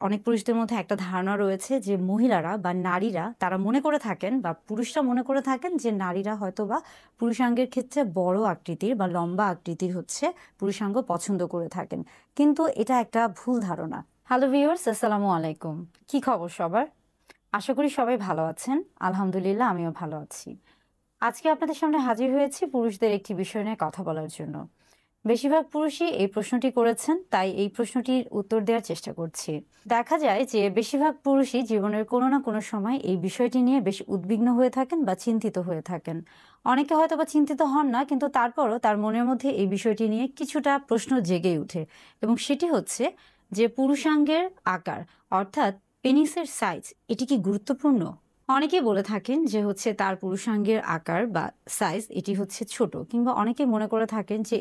অনেক পুরুষদের মধ্যে একটা ধারণা রয়েছে যে মহিলারা বা নারীরা তারা মনে করে থাকেন বা পুরুষরা মনে করে থাকেন যে নারীরা হয়তো বা পুরুষাঙ্গের ক্ষেত্রে বড় আকৃতির বা লম্বা আকৃতির হচ্ছে পুরুষাঙ্গ পছন্দ করে থাকেন, কিন্তু এটা একটা ভুল ধারণা। হ্যালো ভিউয়ার্স, আসসালামু আলাইকুম। কি খবর সবার? আশা করি সবাই ভালো আছেন। আলহামদুলিল্লাহ, আমিও ভালো আছি। আজকে আপনাদের সামনে হাজির হয়েছি পুরুষদের একটি বিষয় নিয়ে কথা বলার জন্য। বেশিরভাগ পুরুষই এই প্রশ্নটি করেছেন, তাই এই প্রশ্নটির উত্তর দেওয়ার চেষ্টা করছি। দেখা যায় যে বেশিরভাগ পুরুষই জীবনের কোনো না কোনো সময় এই বিষয়টি নিয়ে বেশ উদ্বিগ্ন হয়ে থাকেন বা চিন্তিত হয়ে থাকেন। অনেকে হয়তো বা চিন্তিত হন না, কিন্তু তারপরও তার মনের মধ্যে এই বিষয়টি নিয়ে কিছুটা প্রশ্ন জেগে ওঠে, এবং সেটি হচ্ছে যে পুরুষাঙ্গের আকার অর্থাৎ পেনিসের সাইজ এটি কি গুরুত্বপূর্ণ? অনেকেই বলে থাকেন যে হচ্ছে তার পুরুষাঙ্গের আকার বা সাইজ এটি হচ্ছে ছোট, কিংবা অনেকে মনে করে থাকেন যে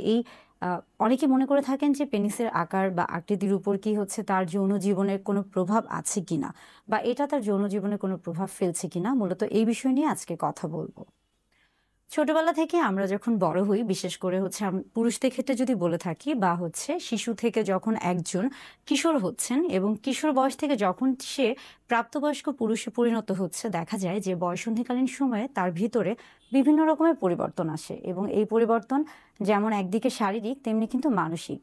অনেকে মনে করে থাকেন যে পেনিসের আকার বা আকৃতির উপর কি হচ্ছে তার যৌন জীবনের কোনো প্রভাব আছে কিনা, বা এটা তার যৌন জীবনে কোনো প্রভাব ফেলছে কিনা। মূলত এই বিষয় নিয়ে আজকে কথা বলবো। ছোটবেলা থেকে আমরা যখন বড় হই, বিশেষ করে হচ্ছে পুরুষদের ক্ষেত্রে যদি বলে থাকি, বা হচ্ছে শিশু থেকে যখন একজন কিশোর হচ্ছেন এবং কিশোর বয়স থেকে যখন সে প্রাপ্তবয়স্ক পুরুষে পরিণত হচ্ছে, দেখা যায় যে বয়ঃসন্ধিকালীন সময়ে তার ভিতরে বিভিন্ন রকমের পরিবর্তন আসে, এবং এই পরিবর্তন যেমন একদিকে শারীরিক তেমনি কিন্তু মানসিক।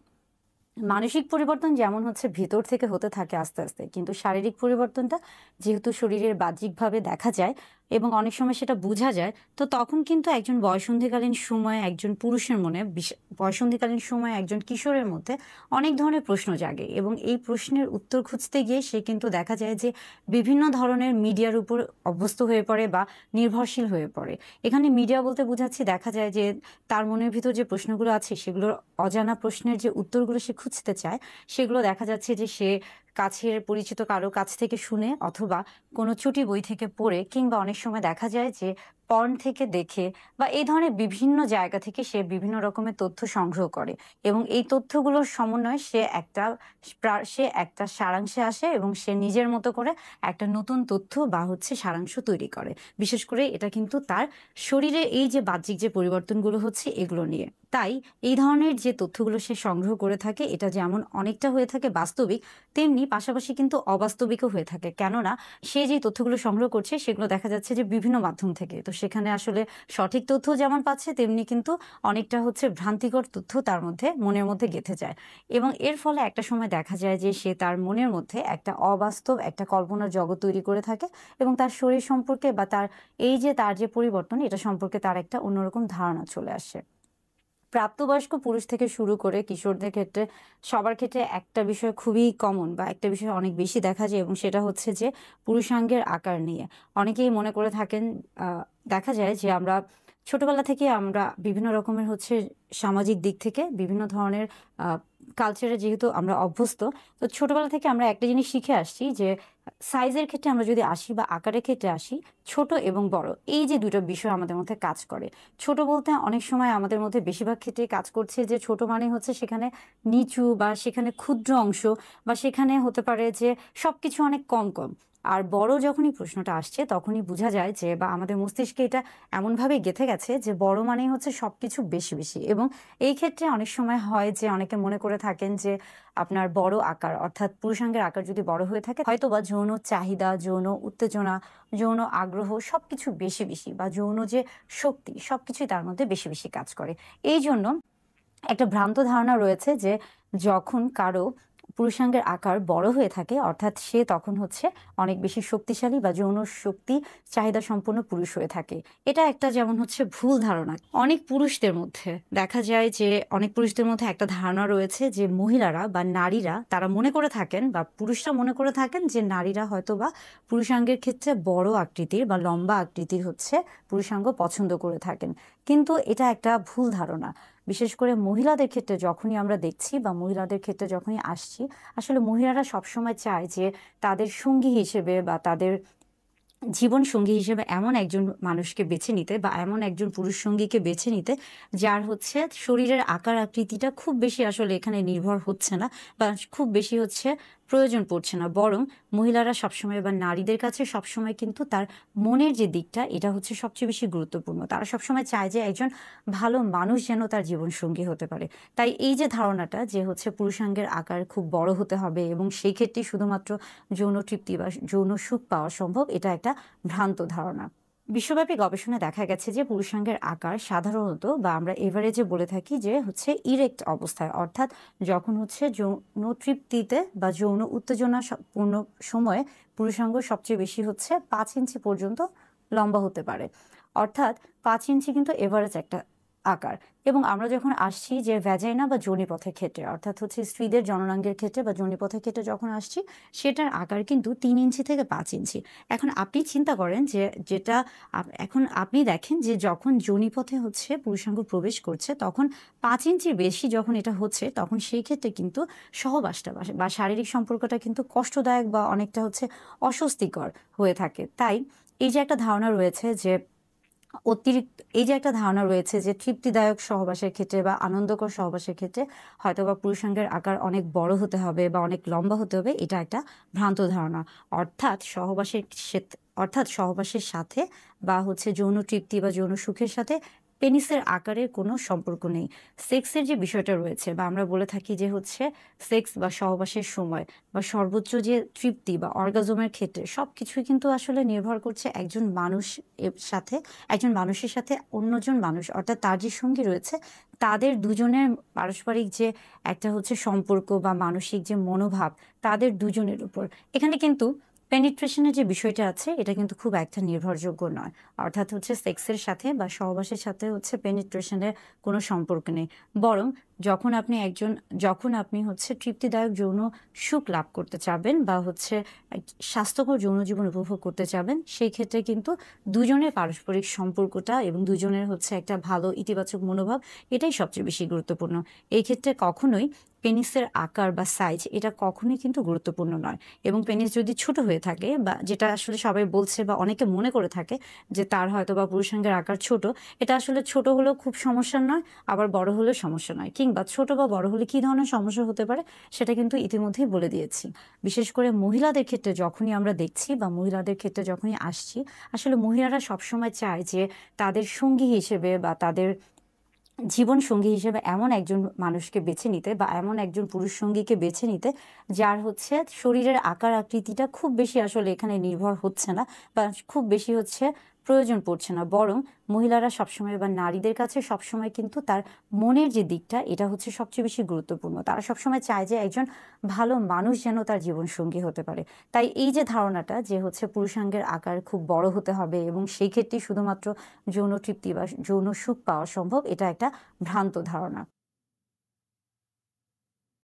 মানসিক পরিবর্তন যেমন হচ্ছে ভিতর থেকে হতে থাকে আস্তে আস্তে, কিন্তু শারীরিক পরিবর্তনটা যেহেতু শরীরের বাহ্যিকভাবে দেখা যায় এবং অনেক সময় সেটা বোঝা যায়, তো তখন কিন্তু একজন বয়ঃসন্ধিকালীন সময়ে একজন পুরুষের মনে, বয়ঃসন্ধিকালীন সময়ে একজন কিশোরের মধ্যে অনেক ধরনের প্রশ্ন জাগে, এবং এই প্রশ্নের উত্তর খুঁজতে গিয়ে সে কিন্তু দেখা যায় যে বিভিন্ন ধরনের মিডিয়ার উপর অভ্যস্ত হয়ে পড়ে বা নির্ভরশীল হয়ে পড়ে। এখানে মিডিয়া বলতে বোঝাচ্ছি, দেখা যায় যে তার মনের ভিতর যে প্রশ্নগুলো আছে সেগুলোর অজানা প্রশ্নের যে উত্তরগুলো সে খুঁজতে চায়, সেগুলো দেখা যাচ্ছে যে সে কাছের পরিচিত কারো কাছ থেকে শুনে, অথবা কোনো চুটি বই থেকে পড়ে, কিংবা অনেক সময় দেখা যায় যে পর্ন থেকে দেখে, বা এই ধরনের বিভিন্ন জায়গা থেকে সে বিভিন্ন রকমের তথ্য সংগ্রহ করে, এবং এই তথ্যগুলোর সমন্বয়ে সে একটা সারাংশে আসে, এবং সে নিজের মতো করে একটা নতুন তথ্য বা হচ্ছে সারাংশ তৈরি করে। বিশেষ করে এটা কিন্তু তার শরীরে এই যে বাহ্যিক যে পরিবর্তনগুলো হচ্ছে এগুলো নিয়ে। তাই এই ধরনের যে তথ্যগুলো সে সংগ্রহ করে থাকে, এটা যেমন অনেকটা হয়ে থাকে বাস্তবিক, তেমনি পাশাপাশি কিন্তু অবাস্তবিকও হয়ে থাকে। কেননা সে যে তথ্যগুলো সংগ্রহ করছে সেগুলো দেখা যাচ্ছে যে বিভিন্ন মাধ্যম থেকে, তো সেখানে আসলে সঠিক তথ্য যেমন পাচ্ছে, তেমনি কিন্তু অনেকটা হচ্ছে ভ্রান্তিকর তথ্য তার মধ্যে মনের মধ্যে গেঁথে যায়, এবং এর ফলে একটা সময় দেখা যায় যে সে তার মনের মধ্যে একটা অবাস্তব একটা কল্পনার জগৎ তৈরি করে থাকে, এবং তার শরীর সম্পর্কে বা তার যে পরিবর্তন এটা সম্পর্কে তার একটা অন্যরকম ধারণা চলে আসে। প্রাপ্তবয়স্ক পুরুষ থেকে শুরু করে কিশোরদের ক্ষেত্রে সবার ক্ষেত্রে একটা বিষয় খুবই কমন, বা একটা বিষয় অনেক বেশি দেখা যায়, এবং সেটা হচ্ছে যে পুরুষাঙ্গের আকার নিয়ে অনেকেই মনে করে থাকেন। দেখা যায় যে আমরা ছোটবেলা থেকে আমরা বিভিন্ন রকমের হচ্ছে সামাজিক দিক থেকে বিভিন্ন ধরনের কালচারে যেহেতু আমরা অভ্যস্ত, তো ছোটবেলা থেকে আমরা একটা জিনিস শিখে আসছি যে সাইজের ক্ষেত্রে আমরা যদি আসি বা আকারের ক্ষেত্রে আসি, ছোট এবং বড় এই যে দুটো বিষয় আমাদের মধ্যে কাজ করে। ছোট বলতে অনেক সময় আমাদের মধ্যে বেশিরভাগ ক্ষেত্রে কাজ করছে যে ছোট মানে হচ্ছে সেখানে নিচু, বা সেখানে ক্ষুদ্র অংশ, বা সেখানে হতে পারে যে সবকিছু অনেক কম কম। আর বড় যখনই প্রশ্নটা আসছে তখনই বোঝা যায় যে, বা আমাদের মস্তিষ্কে এটা এমনভাবে গেঁথে গেছে যে বড় মানেই হচ্ছে সবকিছু বেশি বেশি। এবং এই ক্ষেত্রে অনেক সময় হয় যে অনেকে মনে করে থাকেন যে আপনার বড় আকার অর্থাৎ পুরুষাঙ্গের আকার যদি বড় হয়ে থাকে, হয়তো বা যৌন চাহিদা, যৌন উত্তেজনা, যৌন আগ্রহ সবকিছু বেশি বেশি, বা যৌন যে শক্তি সবকিছুই তার মধ্যে বেশি বেশি কাজ করে। এই জন্য একটা ভ্রান্ত ধারণা রয়েছে যে যখন কারো পুরুষাঙ্গের আকার বড় হয়ে থাকে, অর্থাৎ সে তখন হচ্ছে অনেক বেশি শক্তিশালী বা যৌন শক্তি চাহিদা সম্পন্ন পুরুষ হয়ে থাকে। এটা একটা যেমন হচ্ছে ভুল ধারণা। অনেক পুরুষদের মধ্যে একটা ধারণা রয়েছে যে মহিলারা বা নারীরা তারা মনে করে থাকেন, বা পুরুষরা মনে করে থাকেন যে নারীরা হয়তো বা পুরুষাঙ্গের ক্ষেত্রে বড় আকৃতির বা লম্বা আকৃতির হচ্ছে পুরুষাঙ্গ পছন্দ করে থাকেন, কিন্তু এটা একটা ভুল ধারণা। বিশেষ করে মহিলাদের ক্ষেত্রে যখনই আমরা দেখছি, বা মহিলাদের ক্ষেত্রে যখনই আসছি, আসলে মহিলারা সবসময় চায় যে তাদের সঙ্গী হিসেবে বা তাদের জীবন সঙ্গী হিসেবে এমন একজন মানুষকে বেছে নিতে, বা এমন একজন পুরুষ সঙ্গীকে বেছে নিতে যার হচ্ছে শরীরের আকার আকৃতিটা খুব বেশি আসলে এখানে নির্ভর হচ্ছে না, বা খুব বেশি হচ্ছে প্রয়োজন পড়ছে না, বরং মহিলারা সবসময় বা নারীদের কাছে সবসময় কিন্তু তার মনের যে দিকটা এটা হচ্ছে সবচেয়ে বেশি গুরুত্বপূর্ণ। তারা সবসময় চায় যে একজন ভালো মানুষ যেন তার জীবনসঙ্গী হতে পারে। তাই এই যে ধারণাটা যে হচ্ছে পুরুষাঙ্গের আকার খুব বড় হতে হবে এবং সেই ক্ষেত্রেই শুধুমাত্র যৌন তৃপ্তি বা যৌন সুখ পাওয়া সম্ভব, এটা একটা ভ্রান্ত ধারণা। বিশ্বব্যাপী গবেষণায় দেখা গেছে যে পুরুষাঙ্গের আকার সাধারণত বা আমরা এভারেজে বলে থাকি যে হচ্ছে ইরেক্ট অবস্থায়, অর্থাৎ যখন হচ্ছে যৌন তৃপ্তিতে বা যৌন উত্তেজনা পূর্ণ সময়ে পুরুষাঙ্গ সবচেয়ে বেশি হচ্ছে 5 ইঞ্চি পর্যন্ত লম্বা হতে পারে। অর্থাৎ 5 ইঞ্চি কিন্তু এভারেজ একটা আকার। এবং আমরা যখন আসছি যে ভ্যাজাইনা বা যোনিপথের ক্ষেত্রে, অর্থাৎ হচ্ছে স্ত্রীদের জননাঙ্গের ক্ষেত্রে বা যোনিপথের ক্ষেত্রে যখন আসছি, সেটার আকার কিন্তু 3 ইঞ্চি থেকে 5 ইঞ্চি। এখন আপনি চিন্তা করেন যে যেটা এখন আপনি দেখেন যে যখন যোনিপথে হচ্ছে পুরুষাঙ্গ প্রবেশ করছে তখন 5 ইঞ্চির বেশি যখন এটা হচ্ছে, তখন সেই ক্ষেত্রে কিন্তু সহবাসটা বা শারীরিক সম্পর্কটা কিন্তু কষ্টদায়ক বা অনেকটা হচ্ছে অস্বস্তিকর হয়ে থাকে। তাই এই যে একটা ধারণা রয়েছে যে তৃপ্তিদায়ক সহবাসের ক্ষেত্রে বা আনন্দকর সহবাসের ক্ষেত্রে হয়তোবা পুরুষাঙ্গের আকার অনেক বড় হতে হবে বা অনেক লম্বা হতে হবে, এটা একটা ভ্রান্ত ধারণা। অর্থাৎ সহবাসের সাথে বা হচ্ছে যৌন তৃপ্তি বা যৌন সুখের সাথে পেনিসের আকারের কোনো সম্পর্ক নেই। সেক্সের যে বিষয়টা রয়েছে বা আমরা বলে থাকি যে হচ্ছে সেক্স বা সহবাসের সময় বা সর্বোচ্চ যে তৃপ্তি বা অর্গাজমের ক্ষেত্রে সবকিছুই কিন্তু আসলে নির্ভর করছে একজন মানুষের সাথে অন্যজন মানুষ, অর্থাৎ তার যে সঙ্গী রয়েছে তাদের দুজনের পারস্পরিক যে একটা হচ্ছে সম্পর্ক বা মানসিক যে মনোভাব তাদের দুজনের উপর। এখানে কিন্তু পেনিট্রেশনের যে বিষয়টা আছে এটা কিন্তু খুব একটা নির্ভরযোগ্য নয়। অর্থাৎ হচ্ছে সেক্সের সাথে বা সহবাসের সাথে হচ্ছে পেনিট্রেশনের কোনো সম্পর্ক নেই, বরং যখন আপনি হচ্ছে তৃপ্তিদায়ক যৌন সুখ লাভ করতে চাবেন বা হচ্ছে স্বাস্থ্যকর যৌন জীবন উপভোগ করতে চাবেন, সেই ক্ষেত্রে কিন্তু দুজনের পারস্পরিক সম্পর্কটা এবং দুজনের হচ্ছে একটা ভালো ইতিবাচক মনোভাব, এটাই সবচেয়ে বেশি গুরুত্বপূর্ণ। এই ক্ষেত্রে কখনোই পেনিসের আকার বা সাইজ এটা কখনোই কিন্তু গুরুত্বপূর্ণ নয়। এবং পেনিস যদি ছোট হয়ে থাকে বা যেটা আসলে সবাই বলছে বা অনেকে মনে করে থাকে যে তার হয়তো বা পুরুষাঙ্গের আকার ছোট, এটা আসলে ছোট হলেও খুব সমস্যা নয়, আবার বড় হলেও সমস্যা নয়। কিংবা ছোট বা বড় হলে কী ধরনের সমস্যা হতে পারে সেটা কিন্তু ইতিমধ্যেই বলে দিয়েছি। বিশেষ করে মহিলাদের ক্ষেত্রে যখনই আমরা দেখছি বা মহিলাদের ক্ষেত্রে যখনই আসছি, আসলে মহিলারা সবসময় চায় যে তাদের সঙ্গী হিসেবে বা তাদের জীবন সঙ্গী হিসেবে এমন একজন মানুষকে বেছে নিতে বা এমন একজন পুরুষ সঙ্গীকে বেছে নিতে যার হচ্ছে শরীরের আকার আকৃতিটা খুব বেশি আসলে এখানে নির্ভর হচ্ছে না বা খুব বেশি হচ্ছে প্রয়োজন পড়ছে না, বরং মহিলারা সবসময় বা নারীদের কাছে সবসময় কিন্তু তার মনের যে দিকটা এটা হচ্ছে সবচেয়ে বেশি গুরুত্বপূর্ণ। তারা সবসময় চায় যে একজন ভালো মানুষ যেন তার জীবনসঙ্গী হতে পারে। তাই এই যে ধারণাটা যে হচ্ছে পুরুষাঙ্গের আকার খুব বড় হতে হবে এবং সেই ক্ষেত্রেই শুধুমাত্র যৌন তৃপ্তি বা যৌন সুখ পাওয়া সম্ভব, এটা একটা ভ্রান্ত ধারণা।